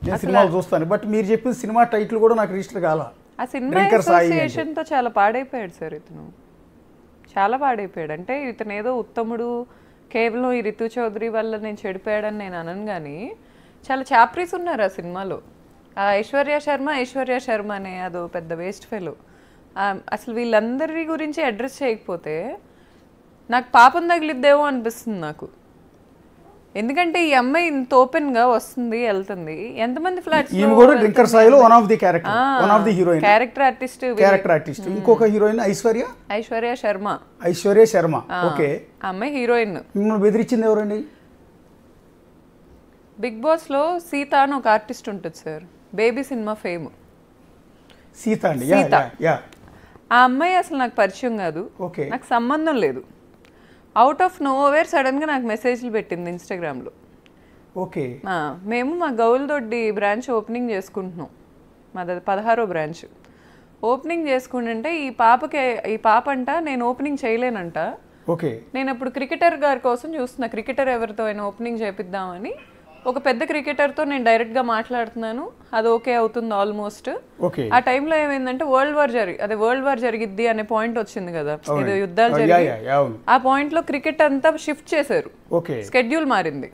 నేను సినిమాలు చూస్తాను, బట్ మీరు చెప్పిన సినిమా టైటిల్ కూడా నాకు రిజిస్టర్ కాల. ఆ సినిమా అసోసియేషన్తో చాలా పాడైపోయాడు సార్ ఇతను, చాలా పాడైపోయాడు. అంటే ఇతను ఏదో ఉత్తముడు, కేవలం ఈ రితు చౌదరి వల్ల నేను చెడిపోయాడని నేను అనను, కానీ చాలా చాప్రీస్ ఉన్నారు ఆ సినిమాలో. ఆ ఐశ్వర్య శర్మ అనే అదో పెద్ద వేస్ట్ ఫెలో. అసలు వీళ్ళందరి గురించి అడ్రస్ చేయకపోతే నాకు పాపం తగిలిద్దేమో అనిపిస్తుంది నాకు. ఎందుకంటే ఈ అమ్మాయి ఇంత ఓపెన్ గా వస్తుంది వెళ్తుంది, ఎంతమంది ఫ్లాట్స్ క్యారెక్టర్ ఆర్టిస్ట్. ఇంకొక హీరోయిన్ ఐశ్వర్య శర్మ. ఓకే, అమ్మాయి హీరోయిన్. మిమ్మల్ని బెదిరించింది ఎవరండి? బిగ్ బాస్ లో సీత అని ఒక ఆర్టిస్ట్ ఉంటుంది sir, baby cinema fame. Sita అండి. ఆ అమ్మాయి అసలు నాకు పరిచయం కాదు, నాకు సంబంధం లేదు. అవుట్ ఆఫ్ నోవేర్ సడన్ గా నాకు మెసేజ్లు పెట్టింది ఇన్స్టాగ్రామ్లో. ఓకే, మేము మా గౌల్దొడ్డి బ్రాంచ్ ఓపెనింగ్ చేసుకుంటున్నాం, మాది 16వ బ్రాంచ్. ఓపెనింగ్ చేసుకుంటుంటే ఈ పాప అంట నేను ఓపెనింగ్ చేయలేనంట. ఓకే, నేను అప్పుడు క్రికెటర్ గారి కోసం చూస్తున్నా, క్రికెటర్ ఎవరితో అయినా ఓపెనింగ్ చేపిద్దామని. ఒక పెద్ద క్రికెటర్తో నేను డైరెక్ట్గా మాట్లాడుతున్నాను, అది ఓకే అవుతుంది ఆల్మోస్ట్. ఆ టైంలో ఏమైందంటే వరల్డ్ వార్ జరిగిద్ది అనే పాయింట్ వచ్చింది కదా, ఇది యుద్ధాలు జరిగి. ఆ పాయింట్లో క్రికెట్ అంతా షిఫ్ట్ చేశారు, స్కెడ్యూల్ మారింది.